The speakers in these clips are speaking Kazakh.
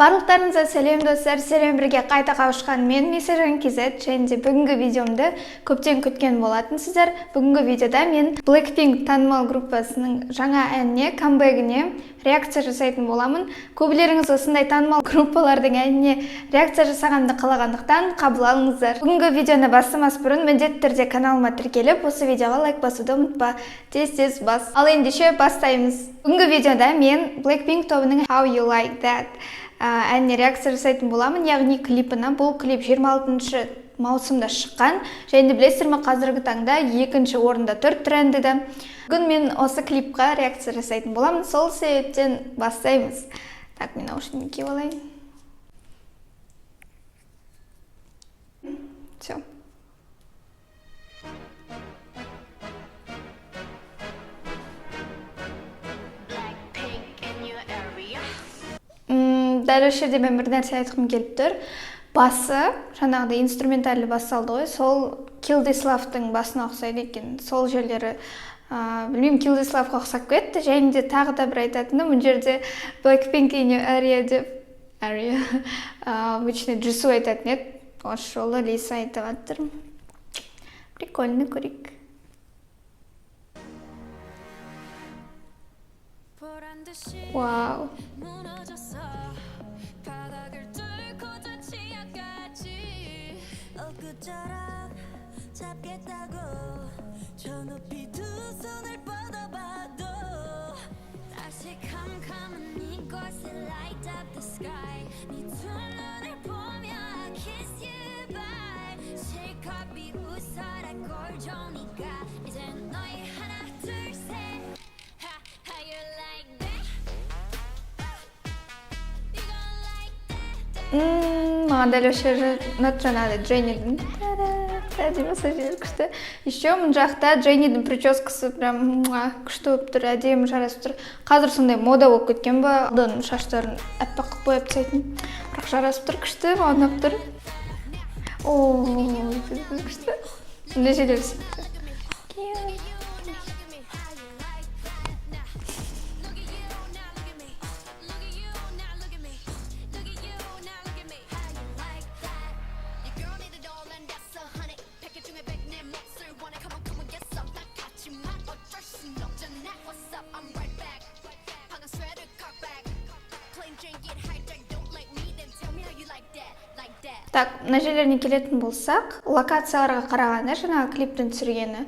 Барлықтарыңызға сәлем достар, сәлем бірге қайта қауышқан мен Месежан KZ, және де бүгінгі видеомды көптен күткен болатынсыздар. Бүгінгі видеода мен Blackpink танымал группасының жаңа әніне, камбэгіне реакция жасайтын боламын. Көбілеріңіз осындай танымал группалардың әніне реакция жасағанды қалағандықтан қабыл алыңыздар. Бүгінгі видеоны бастамас бұрын міндетті түрде каналыма тіркеліп, осы видеоға лайк басуды ұмытпа. Тез бас. Ал ендеше бастаймыз. Бүгінгі видеода мен Blackpink тобының How You Like That әніне реакция жасайтын боламын, яғни клипіна. Бұл клип 26 маусымда шыққан, және білесіздер ме, қазіргі таңда 2-ші орында тұр трендіде. Бүгін мен осы клипқа реакция жасайтын боламын, сол себептен бастаймыз. Так, мен наушнигімді киіп алайын. Все. Дәл осы жерде мен бір нәрсе айтқым келіп тұр. Басы, жаңағыдай инструментальный басалды ғой, сол Kill This Love'тың басына ұқсайды екен. Сол жерлері, білмеймін, Kill This Love'ға ұқсап кетті. Және де тағы да бір айтатыным, бұл жерде Blackpink in your area деп, обычно Jisoo айтатын еді. Осы жолы Лиса айтып жатыр. Прикольно, көрейік. Вау. Маған дәл осы жаңағы Дженнидің әдемі жері күшті. Еще мұн жақта Дженнидің прическасы прям күшті болып тұр, әдемі жарасып тұр. Қазір сондай мода болып кеткен ба, алдын шаштарын әппақ қып бояп тастайтын. Бірақ жарасып тұр, күшті, маған ұнап тұр. Күшті. Сондай жерлер сияқты. Так, мына жерлеріне келетін болсақ, локацияларға қарағанда жаңағы клиптің түсіргені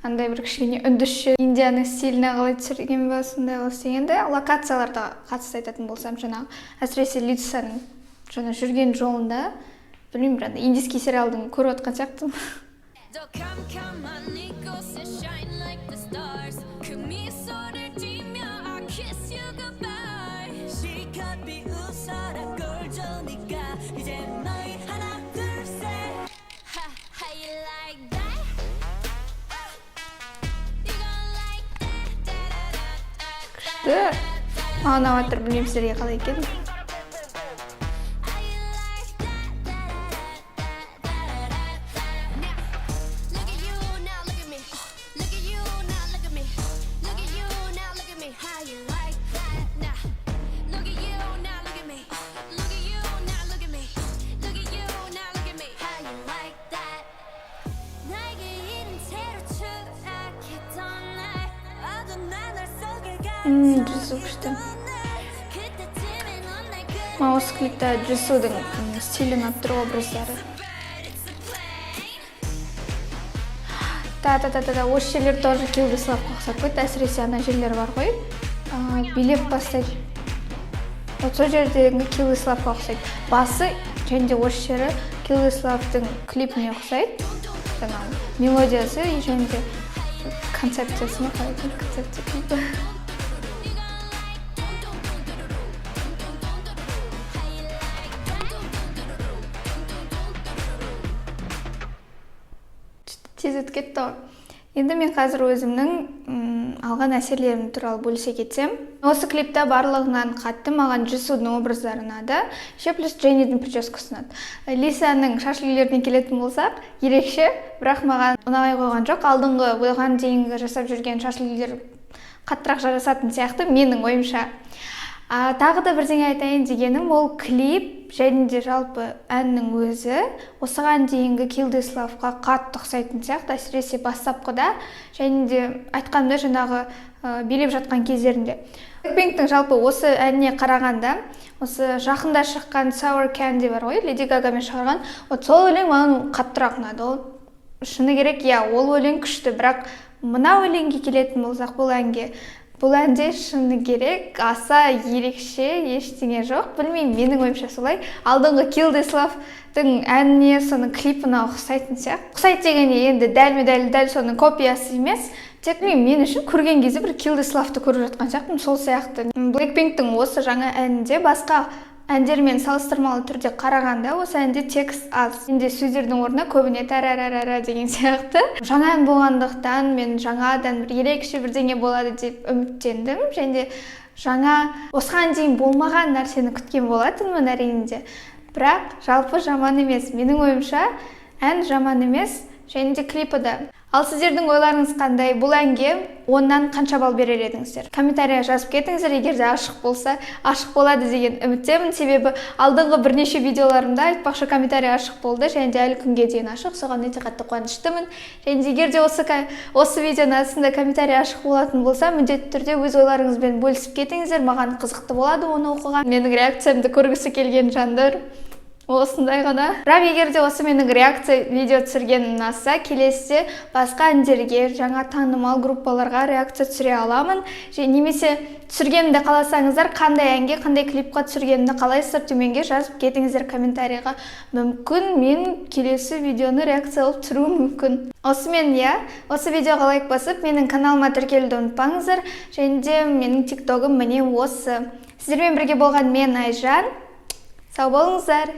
андай бір кішкене үндісші Индияның стиліне қалай түсірген ба, сондай қылып дегенде, локацияларға қатысты айтатын болсам, жаңағы әсіресе Лисаның жаңа жүрген жолында, білмеймін, бір индийский сериалдың көріп отқан сияқтымын. Маған ұнап, білмеймін сіздерге қалай екен. Jisoo күшті. Осы клипте Jisoo'дың стилін ұнап тұр, образдары. Осы жерлер тоже Kill This Love'ға ұқсап кетті. Әсіресе ана жерлер бар ғой. Билеп бастайды. Сол жердегі Kill This Love'ға ұқсайды. Басы және де осы жері Kill This Love'дың клипіне ұқсайды. Мелодиясы және де концепциясына қалайтын концепция клипі. Тез өтіп кетті ғой. Енді мен қазір өзімнің алған әсерлерім туралы бөлісе кетсем. Осы клипте барлығынан қатты маған Jisoo'дың образдары ұнады. Еще плюс Дженнидің прическасы ұнады. Лисаның шаш үлгілеріне келетін болсақ, ерекше, бірақ маған ұнай қойған жоқ. Алдыңғы оған дейінгі жасап жүрген шаш үлгілер қаттырақ жарасатын сияқты менің ойымша. Тағы да бірдеңе айтайын дегенім, ол клип және де жалпы әннің өзі осыған дейінгі Kill This Love'ға қатты ұқсайтын сияқты, әсіресе бастапқыда және де айтқанда жаңағы билеп жатқан кездерінде. Blackpink'тің жалпы осы әніне қарағанда, осы жақында шыққан Sour Candy бар ғой, Леди Гагамен шығарған, сол өлең маған қаттырақ ұнады. Ол шыны керек, ол өлең күшті, бірақ мына өлеңге келетін болсақ, бұл әнде шыны керек аса ерекше ештеңе жоқ. Білмеймін, менің ойымша солай. Алдыңғы Kill This Love'тың әніне соның клипіне ұқсайтын сияқты. Ұқсайды дегенде енді дәл соның копиясы емес. Тек мен үшін көрген кезде бір Kill This Love'ты көріп жатқан сияқтымын, сол сияқты. Blackpink'тің осы жаңа әнінде басқа әндермен салыстырмалы түрде қарағанда, осы әнде текст аз. Енді сөздердің орнына көбіне тарарарара деген сияқты. Жаңа ән болғандықтан мен жаңадан бір ерекше бірдеңе болады деп үміттендім. Және жаңа осыған дейін болмаған нәрсені күткен болатынмын әрине. Бірақ жалпы жаман емес. Менің ойымша ән жаман емес, және де клипі де. Ал сіздердің ойларыңыз қандай? Бұл әнге 10-нан қанша балл берер едіңіздер? Комментария жазып кетіңіздер, егер де ашық болса, ашық болады деген үміттемін. Себебі алдыңғы бірнеше видеоларымда айтпақшы комментария ашық болды, және де әлі күнге дейін ашық. Соған өте қатты қуаныштымын. Және де егер де осы видеоның астында комментария ашық болатын болса, міндетті түрде өз ойларыңызбен бөлісіп кетіңіздер. Маған қызықты болады оны оқыған. Менің реакциямды көргісі келген жандар осындай ғана. Бірақ егер де осы менің реакция видео түсіргенім ұнаса, келесіде басқа әндерге, жаңа танымал группаларға реакция түсіре аламын. Немесе түсіргенімді қаласаңыздар, қандай әнге, қандай клипқа түсіргенімді қалайсыздар, төменге жазып кетіңіздер комментарийға. Мүмкін мен келесі видеоны реакция алып түсіруім мүмкін. Осымен осы видеоға лайк басып, менің каналыма тіркелуді ұмытпаңыздар. Және де менің тиктогым міне осы. Сіздермен бірге болған мен Айжан. Сау болыңыздар.